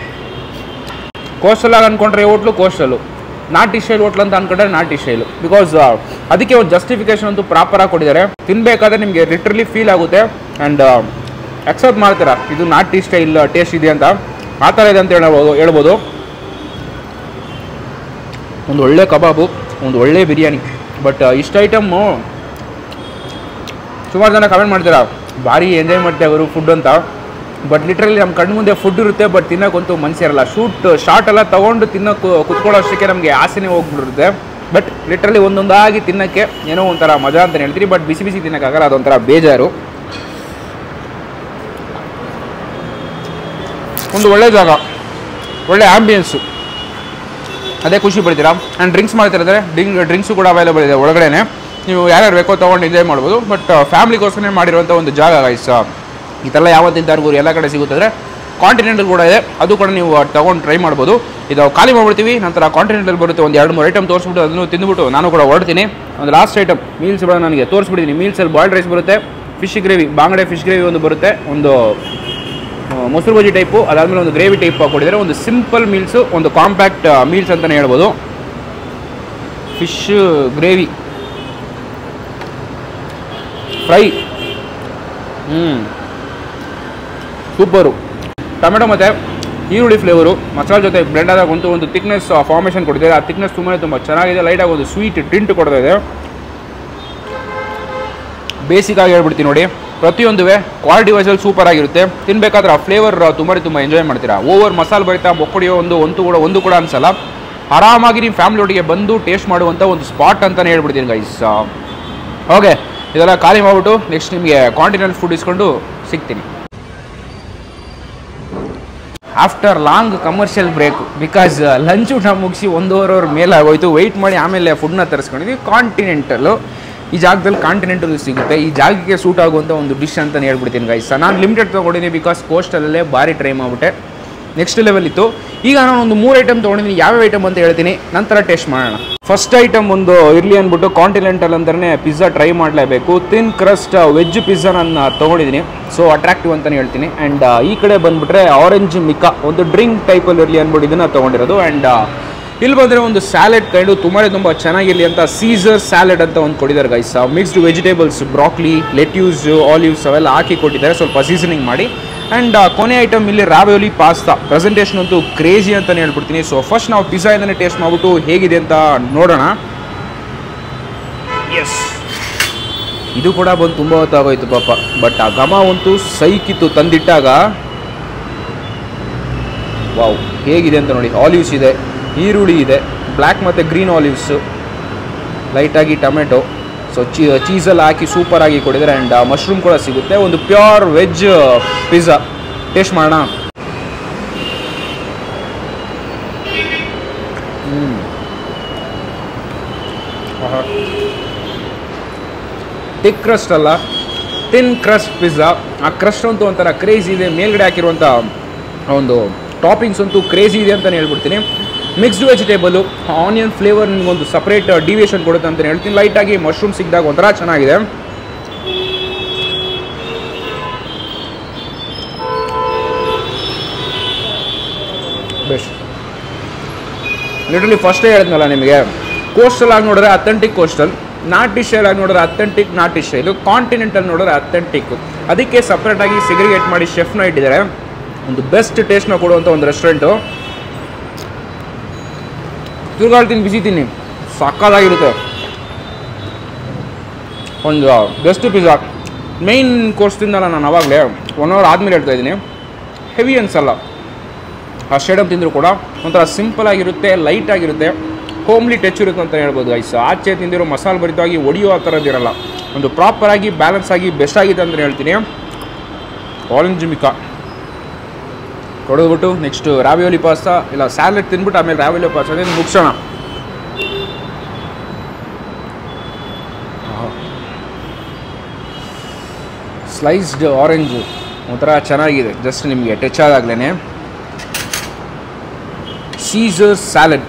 ಕೋಸ್ಟಲಾಗಿ ಅಂದ್ಕೊಂಡ್ರೆ ಹೋಟ್ಲು ಕೋಸ್ಟಲ್ಲು, ನಾಟಿ ಸ್ಟೈಲ್ ಹೋಟ್ಲ್ ಅಂತ ಅಂದ್ಕೊಂಡ್ರೆ ನಾಟಿ ಸ್ಟೈಲು. ಬಿಕಾಸ್ ಅದಕ್ಕೆ ಒಂದು ಜಸ್ಟಿಫಿಕೇಶನ್ ಅಂತೂ ಪ್ರಾಪರಾಗಿ ಕೊಟ್ಟಿದ್ದಾರೆ. ತಿನ್ನಬೇಕಾದ್ರೆ ನಿಮಗೆ ಲಿಟ್ರಲಿ ಫೀಲ್ ಆಗುತ್ತೆ ಆ್ಯಂಡ್ ಅಕ್ಸೆಪ್ಟ್ ಮಾಡ್ತೀರಾ ಇದು ನಾಟಿ ಸ್ಟೈಲ್ ಟೇಸ್ಟ್ ಇದೆ ಅಂತ. ಆ ಥರ ಇದೆ ಅಂತ ಹೇಳ್ಬೋದು. ಒಂದು ಒಳ್ಳೆ ಕಬಾಬು, ಒಂದು ಒಳ್ಳೆ ಬಿರಿಯಾನಿ. ಬಟ್ ಇಷ್ಟು ಐಟಮ್ಮು ಸುಮಾರು ಜನ ಕಮೆಂಟ್ ಮಾಡ್ತೀರಾ ಭಾರಿ ಎಂಜಾಯ್ ಮಾಡ್ತೀವಿ ಅವರು ಫುಡ್ ಅಂತ. ಬಟ್ ಲಿಟ್ರಲಿ ನಮ್ಮ ಕಣ್ಣು ಮುಂದೆ ಫುಡ್ ಇರುತ್ತೆ, ಬಟ್ ತಿನ್ನೋಕ್ಕಂತೂ ಮನಸ್ಸಿರಲ್ಲ. ಶಾರ್ಟ್ ಎಲ್ಲ ತೊಗೊಂಡು ತಿನ್ನೋಕ್ಕೆ ಕುತ್ಕೊಳ್ಳೋ ಅಷ್ಟಕ್ಕೆ ನಮಗೆ ಆಸೆನೇ ಹೋಗ್ಬಿಟ್ಟಿರುತ್ತೆ. ಬಟ್ ಲಿಟ್ರಲಿ ಒಂದೊಂದಾಗಿ ತಿನ್ನೋಕ್ಕೆ ಏನೋ ಒಂಥರ ಮಜಾ ಅಂತ ಹೇಳ್ತೀರಿ, ಬಟ್ ಬಿಸಿ ತಿನ್ನೋಕ್ಕಾಗಲ್ಲ, ಅದೊಂಥರ ಬೇಜಾರು. ಒಂದು ಒಳ್ಳೆ ಜಾಗ, ಒಳ್ಳೆ ಆಂಬಿಯನ್ಸು. ಅದೇ ಖುಷಿ ಪಡ್ತೀರಾ. ಆ್ಯಂಡ್ ಡ್ರಿಂಕ್ಸ್ ಮಾಡ್ತಿರಿದ್ರೆ ಡ್ರಿಂಕ್ಸು ಕೂಡ ಅವೈಲೇಬಲ್ ಇದೆ ಒಳಗಡೆ. ನೀವು ಯಾರ್ಯಾರು ಬೇಕೋ ತೊಗೊಂಡು ಎಂಜಾಯ್ ಮಾಡ್ಬೋದು. ಬಟ್ ಫ್ಯಾಮಿಲಿಗೋಸ್ಕರ ಮಾಡಿರುವಂಥ ಒಂದು ಜಾಗ ಗೈಸ್. ಈ ಥರ ಯಾವತ್ತಿನ ತರಗೂರು ಎಲ್ಲ ಕಡೆ ಸಿಗುತ್ತದೆ. ಕಾಂಟಿನೆಂಟಲ್ ಕೂಡ ಇದೆ, ಅದು ಕೂಡ ನೀವು ತೊಗೊಂಡು ಟ್ರೈ ಮಾಡ್ಬೋದು. ಇದು ಖಾಲಿ ಮಾಡ್ಬಿಡ್ತೀವಿ, ನಂತರ ಕಾಂಟಿನೆಂಟಲ್ ಬರುತ್ತೆ. ಒಂದು 2-3 ಐಟಮ್ ತೋರಿಸ್ಬಿಟ್ಟು ಅದನ್ನು ತಿಂದುಬಿಟ್ಟು ನಾನು ಕೂಡ ಹೊರಡ್ತೀನಿ. ಒಂದು ಲಾಸ್ಟ್ ಐಟಮ್ ಮೀಲ್ಸ್ ಕೂಡ ನನಗೆ ತೋರಿಸ್ಬಿಟ್ಟಿದ್ದೀನಿ. ಮೀಲ್ಸಲ್ಲಿ ಬಾಯ್ಲ್ಡ್ ರೈಸ್ ಬರುತ್ತೆ, ಫಿಶ್ ಗ್ರೇವಿ, ಬಾಂಗಡೆ ಫಿಶ್ ಗ್ರೇವಿ ಒಂದು ಬರುತ್ತೆ, ಒಂದು ಮೊಸರು ಬಜ್ಜಿ ಟೈಪು, ಅದಾದಮೇಲೆ ಒಂದು ಗ್ರೇವಿ ಟೈಪ್ ಕೊಟ್ಟಿದ್ದಾರೆ. ಒಂದು ಸಿಂಪಲ್ ಮೀಲ್ಸು, ಒಂದು ಕಾಂಪ್ಯಾಕ್ಟ್ ಮೀಲ್ಸ್ ಅಂತಲೇ ಹೇಳ್ಬೋದು. Fish gravy fry super. Tomato ಮತ್ತು ಈರುಳ್ಳಿ ಫ್ಲೇವರು ಮಸಾಲೆ ಜೊತೆ ಬ್ಲೆಂಡ್ ಆದಾಗ ಒಂದು ಥಿಕ್ನೆಸ್ ಫಾರ್ಮೇಷನ್ ಕೊಟ್ಟಿದ್ದಾರೆ. ಆ ಥಿಕ್ನೆಸ್ ತುಂಬ ಚೆನ್ನಾಗಿದೆ. ಲೈಟಾಗಿ ಒಂದು ಸ್ವೀಟ್ ಟಿಂಟ್ ಕೊಡ್ತಾ ಇದೆ. ಬೇಸಿಕಾಗಿ ಹೇಳ್ಬಿಡ್ತೀನಿ ನೋಡಿ, ಪ್ರತಿಯೊಂದು ಕ್ವಾಲಿಟಿ ವೈಸಲ್ಲಿ ಸೂಪರ್ ಆಗಿರುತ್ತೆ. ತಿನ್ನಬೇಕಾದ್ರೆ ಆ ಫ್ಲೇವರ್ ತುಂಬ ಎಂಜಾಯ್ ಮಾಡ್ತೀರಾ. ಓವರ್ ಮಸಾಲೆ ಬರಿತಾ ಮೊಕ್ಕಡಿಯೋ ಒಂದು ಕೂಡ ಅನ್ಸಲ್ಲ. ಆರಾಮಾಗಿ ನಿಮ್ಮ ಫ್ಯಾಮಿಲಿ ಒಟ್ಟಿಗೆ ಬಂದು ಟೇಸ್ಟ್ ಮಾಡುವಂಥ ಒಂದು ಸ್ಪಾಟ್ ಅಂತಲೇ ಹೇಳ್ಬಿಡ್ತೀನಿ ಗೈಸ್. ಓಕೆ, ಇದೆಲ್ಲ ಖಾಲಿ ಮಾಡಿಬಿಟ್ಟು ನೆಕ್ಸ್ಟ್ ನಿಮಗೆ ಕಾಂಟಿನೆಂಟಲ್ ಫುಡ್ ಇಸ್ಕೊಂಡು ಸಿಗ್ತೀನಿ. After long commercial break, because lunch ಊಟ ಮುಗಿಸಿ 1.5 ಅವರ್ ಮೇಲೆ ಆಗೋಯ್ತು. ವೆಯ್ಟ್ ಮಾಡಿ ಆಮೇಲೆ ಫುಡ್ನ ತರಿಸ್ಕೊಂಡಿದ್ವಿ. ಕಾಂಟಿನೆಂಟಲ್ಲು, ಈ ಜಾಗದಲ್ಲಿ ಕಾಂಟಿನೆಂಟಲ್ ಸಿಗುತ್ತೆ. ಈ ಜಾಗಕ್ಕೆ ಸೂಟ್ ಆಗುವಂಥ ಒಂದು ಡಿಶ್ ಅಂತಲೇ ಹೇಳ್ಬಿಡ್ತೀನಿ ಗೈಸ್. ನಾನು ಲಿಮಿಟೆಡ್ ತೊಗೊಂಡಿದ್ದೀನಿ, ಬಿಕಾಸ್ ಕೋಸ್ಟಲ್ಲೇ ಭಾರಿ ಟ್ರೈ ಮಾಡಿಬಿಟ್ಟೆ. ನೆಕ್ಸ್ಟ್ ಲೆವೆಲ್ ಇತ್ತು. ಈಗ ನಾನು ಒಂದು 3 ಐಟಮ್ ತೊಗೊಂಡಿದ್ದೀನಿ. ಯಾವ್ಯಾವ ಐಟಮ್ ಅಂತ ಹೇಳ್ತೀನಿ, ನಂತರ ಟೇಸ್ಟ್ ಮಾಡೋಣ. ಫಸ್ಟ್ ಐಟಮ್ ಒಂದು ಇರಲಿ ಅಂದ್ಬಿಟ್ಟು ಕಾಂಟಿನೆಂಟಲ್ ಅಂದ್ರೆ ಪಿಜ್ಜಾ ಟ್ರೈ ಮಾಡಲೇಬೇಕು. ಥಿನ್ ಕ್ರಸ್ಟ್ ವೆಜ್ ಪಿಜ್ಜಾ ನಾನು ತೊಗೊಂಡಿದ್ದೀನಿ, ಸೊ ಅಟ್ರಾಕ್ಟಿವ್ ಅಂತಲೇ ಹೇಳ್ತೀನಿ. ಆ್ಯಂಡ್ ಈ ಕಡೆ ಬಂದುಬಿಟ್ರೆ ಆರೆಂಜ್ ಮಿಕಾ, ಒಂದು ಡ್ರಿಂಕ್ ಟೈಪಲ್ಲಿ ಇರಲಿ ಅಂದ್ಬಿಟ್ಟು ಇದನ್ನು ತೊಗೊಂಡಿರೋದು. ಆ್ಯಂಡ್ ಇಲ್ಲಿ ಬಂದರೆ ಒಂದು ಸ್ಯಾಲೆಡ್ ಕೈಂಡು ತುಂಬ ಚೆನ್ನಾಗಿರಲಿ ಅಂತ ಸೀಸರ್ ಸ್ಯಾಲೆಡ್ ಅಂತ ಒಂದು ಕೊಟ್ಟಿದ್ದಾರೆ guys. Mixed vegetables, broccoli, lettuce, olives ಅವೆಲ್ಲ ಹಾಕಿ ಕೊಟ್ಟಿದ್ದಾರೆ, ಸ್ವಲ್ಪ ಸೀಸನಿಂಗ್ ಮಾಡಿ. ಆ್ಯಂಡ್ ಕೊನೆ ಐಟಮ್ ಇಲ್ಲಿ ರಾವಿಯೋಲಿ ಪಾಸ್ತಾ. ಪ್ರೆಸೆಂಟೇಷನ್ ಅಂತೂ ಕ್ರೇಜಿ ಅಂತಲೇ ಹೇಳ್ಬಿಡ್ತೀನಿ. ಸೊ ಫಸ್ಟ್ ನಾವು ಪಿಜ್ಜಾಯಿಂದನೇ ಟೇಸ್ಟ್ ಮಾಡಿಬಿಟ್ಟು ಹೇಗಿದೆ ಅಂತ ನೋಡೋಣ. ಎಸ್, ಇದು ಕೂಡ ಬಂದು ತುಂಬ ಹೊತ್ತಾಗೋಯ್ತು ಪಾಪ, ಬಟ್ ಆ ಘಮ ಅಂತೂ ಸೈಕಿತ್ತು ತಂದಿಟ್ಟಾಗ. ವಾವ್, ಹೇಗಿದೆ ಅಂತ ನೋಡಿ. ಆಲಿವ್ಸ್ ಇದೆ, ಈರುಳ್ಳಿ ಇದೆ, ಬ್ಲ್ಯಾಕ್ ಮತ್ತು ಗ್ರೀನ್ ಆಲಿವ್ಸು, ಲೈಟಾಗಿ ಟೊಮೆಟೊ, ಸೊ ಚೀಸಲ್ಲಿ ಹಾಕಿ ಸೂಪರಾಗಿ ಕೊಟ್ಟಿದ್ದಾರೆ. ಆ್ಯಂಡ್ ಮಶ್ರೂಮ್ ಕೂಡ ಸಿಗುತ್ತೆ. ಒಂದು ಪ್ಯೂರ್ ವೆಜ್ ಪಿಜ್ಜಾ ಟೇಸ್ಟ್ ಮಾಡೋಣ. ಥಿಕ್ ಕ್ರಸ್ಟ್ ಅಲ್ಲ, ಥಿನ್ ಕ್ರಸ್ಟ್ ಪಿಜ್ಜಾ. ಆ ಕ್ರಸ್ಟ್ ಅಂತೂ ಒಂಥರ ಕ್ರೇಜಿ ಇದೆ. ಮೇಲ್ಗಡೆ ಹಾಕಿರುವಂಥ ಒಂದು ಟಾಪಿಂಗ್ಸ್ ಅಂತೂ ಕ್ರೇಜಿ ಇದೆ ಅಂತಲೇ ಹೇಳ್ಬಿಡ್ತೀನಿ. ಮಿಕ್ಸ್ಡ್ ವೆಜಿಟೇಬಲು, ಆನಿಯನ್ ಫ್ಲೇವರ್ ನಿಮಗೊಂದು ಸಪ್ರೇಟ್ ಡಿವಿಯೇಷನ್ ಕೊಡುತ್ತೆ ಅಂತ ಹೇಳ್ತೀನಿ. ಲೈಟಾಗಿ ಮಶ್ರೂಮ್ ಸಿಕ್ಕಿದಾಗ ಒಂಥರ ಚೆನ್ನಾಗಿದೆ. ಬೆಸ್ಟ್. ಲಿಟರಲಿ ಫಸ್ಟೇ ಹೇಳಿದ್ನಲ್ಲ ನಿಮಗೆ, ಕೋಸ್ಟಲ್ ಆಗಿ ನೋಡಿದ್ರೆ ಅಥೆಂಟಿಕ್ ಕೋಸ್ಟಲ್, ನಾಟಿ ಸ್ಟೈಲ್ ಆಗಿ ನೋಡಿದ್ರೆ ಅಥೆಂಟಿಕ್ ನಾಟಿ ಸ್ಟೈಲು, ಕಾಂಟಿನೆಂಟಲ್ ನೋಡಿದ್ರೆ ಅಥೆಂಟಿಕ್. ಅದಕ್ಕೆ ಸಪ್ರೇಟಾಗಿ ಸೆಗ್ರಿಗೇಟ್ ಮಾಡಿ ಶೆಫ್ನ ಇಟ್ಟಿದ್ದಾರೆ. ಒಂದು ಬೆಸ್ಟ್ ಟೇಸ್ಟ್ನ ಕೊಡುವಂಥ ಒಂದು ರೆಸ್ಟೋರೆಂಟು. ತಿರುಗಾಡ್ತೀನಿ, ಬಿಸಿ ತಿನ್ನಿ, ಸಕ್ಕತ್ತಾಗಿರುತ್ತೆ. ಒಂದು ಬೆಸ್ಟ್ ಪಿಜ್ಜಾ. ಮೇಯ್ನ್ ಕೋರ್ಸ್ ತಿಂದಲ್ಲ ನಾನು ಆವಾಗಲೇ 1 ಅವರ್ ಆದಮೇಲೆ ಹೇಳ್ತಾ ಇದ್ದೀನಿ. ಹೆವಿ ಅನ್ಸಲ್ಲ. ಆ ಸ್ಟೇಡಮ್ ತಿಂದರೂ ಕೂಡ ಒಂಥರ ಸಿಂಪಲ್ ಆಗಿರುತ್ತೆ, ಲೈಟ್ ಆಗಿರುತ್ತೆ, ಹೋಮ್ಲಿ ಟಚ್ ಇರುತ್ತೆ ಅಂತ ಹೇಳ್ಬೋದು ಗೈಸ್. ಆಚೆ ತಿಂದಿರೋ ಮಸಾಲೆ ಭರಿತವಾಗಿ ಒಡೆಯೋ ಆ ಥರದ್ದಿರಲ್ಲ. ಒಂದು ಪ್ರಾಪರಾಗಿ ಬ್ಯಾಲೆನ್ಸ್ ಆಗಿ ಬೆಸ್ಟ್ ಆಗಿದೆ ಅಂತ ಹೇಳ್ತೀನಿ. ಆರೆಂಜ್ ಮಿಕಾ ಕೊಡೋದ್ಬಿಟ್ಟು ನೆಕ್ಸ್ಟ್ ರಾವಿಯೋಲಿ ಪಾಸ್ತಾ ಇಲ್ಲ ಸ್ಯಾಲೆಡ್ ತಿಂದ್ಬಿಟ್ಟು ಆಮೇಲೆ ರಾವಿಯೋಲಿ ಪಾಸ್ತಾ ಮುಗಿಸೋಣ. ಸ್ಲೈಸ್ಡ್ ಆರೆಂಜು ಒಂಥರ ಚೆನ್ನಾಗಿದೆ. ಜಸ್ಟ್ ನಿಮಗೆ ಟಚ್ ಆದಾಗಲೇ ಸೀಸರ್ ಸ್ಯಾಲೆಡ್.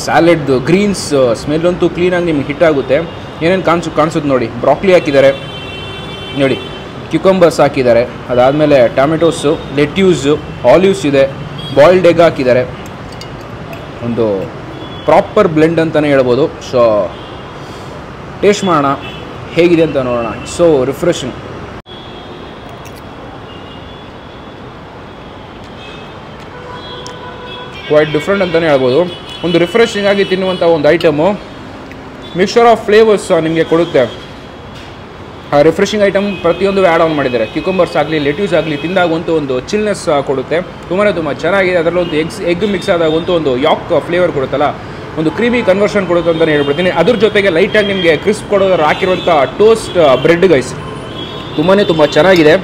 ಸ್ಯಾಲೆಡ್ದು ಗ್ರೀನ್ಸ್ ಸ್ಮೆಲ್ ಅಂತೂ ಕ್ಲೀನಾಗಿ ನಿಮ್ಗೆ ಹಿಟ್ ಆಗುತ್ತೆ. ಏನೇನು ಕಾಣಿಸುತ್ತೆ ನೋಡಿ. ಬ್ರಾಕ್ಲಿ ಹಾಕಿದ್ದಾರೆ ನೋಡಿ, ಕ್ಯುಕಂಬರ್ಸ್ ಹಾಕಿದ್ದಾರೆ, ಅದಾದಮೇಲೆ ಟೊಮೆಟೋಸು, ಲೆಟ್ಯೂಸು, ಆಲಿವ್ಸ್ ಇದೆ, ಬಾಯ್ಲ್ಡ್ ಎಗ್ ಹಾಕಿದ್ದಾರೆ. ಒಂದು ಪ್ರಾಪರ್ ಬ್ಲೆಂಡ್ ಅಂತಲೇ ಹೇಳ್ಬೋದು. ಸೊ ಟೇಸ್ಟ್ ಮಾಡೋಣ ಹೇಗಿದೆ ಅಂತ ನೋಡೋಣ. So refreshing. ಕ್ವೈಟ್ ಡಿಫ್ರೆಂಟ್ ಅಂತಲೇ ಹೇಳ್ಬೋದು. ಒಂದು ರಿಫ್ರೆಶಿಂಗ್ ಆಗಿ ತಿನ್ನುವಂಥ ಒಂದು ಐಟಮು. ಮಿಕ್ಸ್ಚರ್ ಆಫ್ ಫ್ಲೇವರ್ಸ್ ನಿಮಗೆ ಕೊಡುತ್ತೆ. ರಿಫ್ರೆಶಿಂಗ್ ಐಟಮ್ ಪ್ರತಿಯೊಂದು ಆ್ಯಡ್ ಆನ್ ಮಾಡಿದ್ದಾರೆ. ಕ್ಯುಕಂಬರ್ಸ್ ಆಗಲಿ, ಲೆಟ್ಯೂಸ್ ಆಗಲಿ ತಿಂದಾಗಂತೂ ಒಂದು ಚಿಲ್ನೆಸ್ ಕೊಡುತ್ತೆ. ತುಂಬ ಚೆನ್ನಾಗಿದೆ. ಅದರಲ್ಲೊಂದು ಎಗ್ ಮಿಕ್ಸ್ ಆದಾಗಂತೂ ಒಂದು ಯಾಕ್ ಫ್ಲೇವರ್ ಕೊಡುತ್ತಲ್ಲ, ಒಂದು ಕ್ರೀಮಿ ಕನ್ವರ್ಷನ್ ಕೊಡುತ್ತೆ ಅಂತಲೇ ಹೇಳ್ಬಿಡ್ತೀನಿ. ಅದ್ರ ಜೊತೆಗೆ ಲೈಟಾಗಿ ನಿಮಗೆ ಕ್ರಿಸ್ಪ್ ಕೊಡೋದು ಹಾಕಿರುವಂಥ ಟೋಸ್ಟ್ ಬ್ರೆಡ್ ಗೈಸ್ ತುಂಬ ಚೆನ್ನಾಗಿದೆ.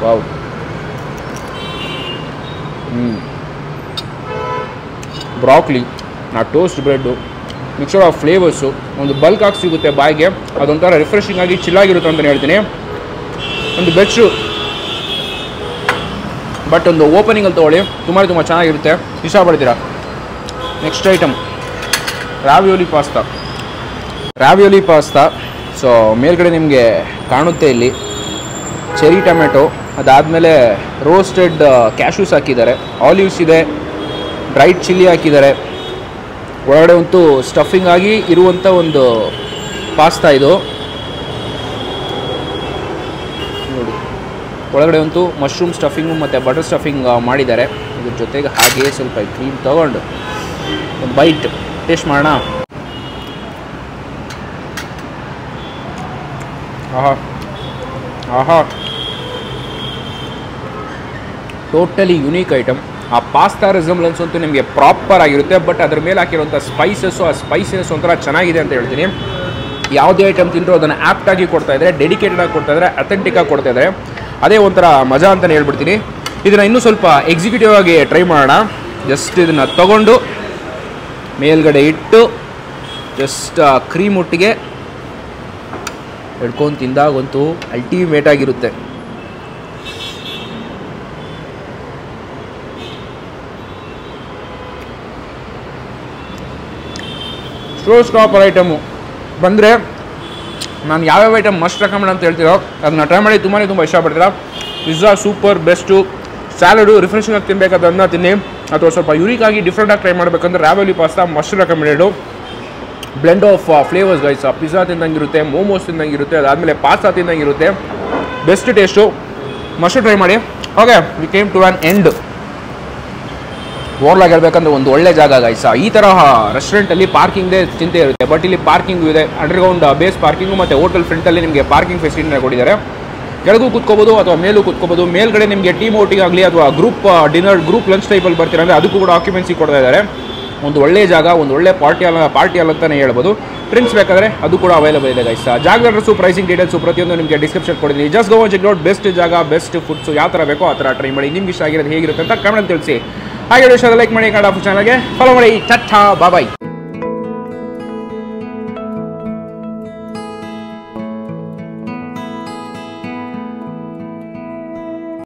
ವಾವ್, ಬ್ರಾಕ್ಲಿ, ಆ toast bread, mixer of flavours, ಒಂದು ಬಲ್ಕ್ ಆಗಿ ಸಿಗುತ್ತೆ ಬಾಯಿಗೆ, ಅದೊಂಥರ ರಿಫ್ರೆಶಿಂಗ್ ಆಗಿ ಚಿಲ್ಲಾಗಿರುತ್ತೆ ಅಂತಲೇ ಹೇಳ್ತೀನಿ. ಒಂದು ಬೆಚ್ಚು ಬಟ್ ಒಂದು ಓಪನಿಂಗಲ್ಲಿ ತೊಗೊಳ್ಳಿ, ತುಂಬ ಚೆನ್ನಾಗಿರುತ್ತೆ, ಇಷ್ಟಪಡ್ತೀರಾ. Next item ravioli pasta. So ಮೇಲ್ಗಡೆ ನಿಮಗೆ ಕಾಣುತ್ತೆ ಇಲ್ಲಿ ಚೆರಿ ಟೊಮೆಟೊ, ಅದಾದಮೇಲೆ ರೋಸ್ಟೆಡ್ ಕ್ಯಾಶ್ಯೂಸ್ ಹಾಕಿದ್ದಾರೆ, ಆಲಿವ್ಸ್ ಇದೆ, ಡ್ರೈಡ್ ಚಿಲ್ಲಿ ಹಾಕಿದ್ದಾರೆ. ಒಳಗಡೆ ಅಂತೂ ಸ್ಟಫಿಂಗ್ ಆಗಿ ಇರುವಂಥ ಒಂದು ಪಾಸ್ತಾ ಇದು ನೋಡಿ. ಒಳಗಡೆ ಅಂತೂ ಮಶ್ರೂಮ್ ಸ್ಟಫಿಂಗು ಮತ್ತು ಬಟರ್ ಸ್ಟಫಿಂಗ್ ಮಾಡಿದ್ದಾರೆ. ಇದ್ರ ಜೊತೆಗೆ ಹಾಗೆಯೇ ಸ್ವಲ್ಪ ಕ್ರೀಮ್ ತೊಗೊಂಡು ಒಂದು ಬೈಟ್ ಟೇಸ್ಟ್ ಮಾಡೋಣ. ಆಹಾ ಟೋಟಲಿ ಯುನೀಕ್ ಐಟಮ್. ಆ ಪಾಸ್ತಾ ರೆಸಂಬ್ಲೆನ್ಸ್ ಅಂತೂ ನಿಮಗೆ ಪ್ರಾಪರ್ ಆಗಿರುತ್ತೆ, ಬಟ್ ಅದ್ರ ಮೇಲೆ ಹಾಕಿರುವಂಥ ಸ್ಪೈಸಸ್ಸು, ಆ ಸ್ಪೈಸಸ್ ಒಂಥರ ಚೆನ್ನಾಗಿದೆ ಅಂತ ಹೇಳ್ತೀನಿ. ಯಾವುದೇ ಐಟಮ್ ತಿಂದರೂ ಅದನ್ನು ಆ್ಯಪ್ಟಾಗಿ ಕೊಡ್ತಾಯಿದ್ದಾರೆ, ಡೆಡಿಕೇಟೆಡಾಗಿ ಕೊಡ್ತಾಯಿದ್ದಾರೆ, ಅಥೆಂಟಿಕ್ಕಾಗಿ ಕೊಡ್ತಾಯಿದ್ದಾರೆ. ಅದೇ ಒಂಥರ ಮಜಾ ಅಂತಲೇ ಹೇಳ್ಬಿಡ್ತೀನಿ. ಇದನ್ನು ಇನ್ನೂ ಸ್ವಲ್ಪ ಎಕ್ಸಿಕ್ಯೂಟಿವ್ ಆಗಿ ಟ್ರೈ ಮಾಡೋಣ. ಜಸ್ಟ್ ಇದನ್ನು ತಗೊಂಡು ಮೇಲ್ಗಡೆ ಇಟ್ಟು ಜಸ್ಟ್ ಕ್ರೀಮ್ ಒಟ್ಟಿಗೆ ಹಿಡ್ಕೊಂಡು ತಿಂದಾಗಂತೂ ಅಲ್ಟಿಮೇಟ್ ಆಗಿರುತ್ತೆ. ಶೋ ಸ್ಟಾಪರ್ ಐಟಮು ಬಂದರೆ ನಾನು ಯಾವ್ಯಾವ ಐಟಮ್ ಮಸ್ಟ್ ರೆಕಮೆಂಡ್ ಅಂತ ಹೇಳ್ತೀರೋ ಅದನ್ನ ಟ್ರೈ ಮಾಡಿ ತುಂಬ ಇಷ್ಟಪಡ್ತೀರಾ. Pizza super best, salad refreshing ಆಗಿ ತಿನ್ನಬೇಕಾದನ್ನ ತಿನ್ನಿ, ಅಥವಾ ಸ್ವಲ್ಪ ಯುನೀಕಾಗಿ ಡಿಫ್ರೆಂಟಾಗಿ ಟ್ರೈ ಮಾಡಬೇಕಂದ್ರೆ ravioli pasta must recommended. Blend of flavours guys, pizza ತಿಂದಂಗಿರುತ್ತೆ, ಮೋಮೋಸ್ ತಿಂದಂಗಿರುತ್ತೆ, ಅದಾದಮೇಲೆ ಪಾಸ್ತಾ ತಿಂದಂಗಿರುತ್ತೆ. ಬೆಸ್ಟ್ ಟೇಸ್ಟು, ಮಸ್ಟ್ ಟ್ರೈ ಮಾಡಿ. Okay, we came to an end. ಓವರ್ಲಾಗಿ ಹೇಳ್ಬೇಕಂದ್ರೆ ಒಂದು ಒಳ್ಳೆ ಜಾಗ ಗೈಸ್. ಈ ತರಹ ರೆಸ್ಟೋರೆಂಟಲ್ಲಿ ಪಾರ್ಕಿಂಗ್ದೇ ಚಿಂತೆ ಇರುತ್ತೆ, ಬಟ್ ಇಲ್ಲಿ ಪಾರ್ಕಿಂಗು ಇದೆ, ಅಂಡರ್ಗ್ರೌಂಡ್ ಬೇಸ್ ಪಾರ್ಕಿಂಗು ಮತ್ತು ಹೋಟೆಲ್ ಫ್ರಂಟಲ್ಲಿ ನಿಮಗೆ ಪಾರ್ಕಿಂಗ್ ಫೆಸಿಲಿಟಿನ ಕೊಟ್ಟಿದ್ದಾರೆ. ಕೆಳಗೂ ಕೂತ್ಕೋಬೋದು ಅಥವಾ ಮೇಲೂ ಕೂತ್ಕೋಬೋದು. ಮೇಲ್ಗಡೆ ನಿಮಗೆ ಟೀಮ್ ಔಟಿಂಗ್ ಆಗಲಿ ಅಥವಾ ಗ್ರೂಪ್ ಡಿನ್ನರ್, ಗ್ರೂಪ್ ಲಂಚ್ ಟೈಪಲ್ಲಿ ಬರ್ತೀರ ಅಂದರೆ ಅದಕ್ಕೂ ಕೂಡ ಆಕ್ಯುಪೆನ್ಸಿ ಕೊಡ್ತಾ ಇದ್ದಾರೆ. ಒಂದು ಒಳ್ಳೆ ಜಾಗ, ಒಂದು ಒಳ್ಳೆ ಪಾರ್ಟಿ ಅಲ್ಲ ಅಂತಲೇ ಹೇಳ್ಬೋದು. ಡ್ರಿಂಕ್ಸ್ ಬೇಕಾದರೆ ಅದು ಕೂಡ ಅವೈಲೇಬಲ್ ಇದೆ ಗೈಸ್. ಜಾಗದ ಅಡ್ರೆಸ್ಸು, ಪ್ರೈಸಿಂಗ್ ಡೀಟೇಲ್ಸು ಪ್ರತಿಯೊಂದು ನಿಮಗೆ ಡಿಸ್ಕ್ರಿಪ್ಷನ್ ಕೊಡಿದ್ದೀನಿ. Just go check out. Best ಜಾಗ, ಬೆಸ್ಟ್ ಫುಡ್ಸು ಯಾವ ಥರ ಬೇಕೋ ಆ ಥರ ಟ್ರೈ ಮಾಡಿ. ನಿಮ್ಗೆ ಇಷ್ಟ ಆಗಿರೋದು ಹೇಗಿರುತ್ತೆ ಅಂತ ಕಮೆಂಟ್ ತಿಳಿಸಿ. ಹಾಗೆ ವಿಷಯದ ಲೈಕ್ ಮಾಡಿ, ಕನ್ನಡ ಚಾನಲ್ಗೆ ಫಾಲೋ ಮಾಡಿ. ಟಾಟಾ ಬಾಯ್.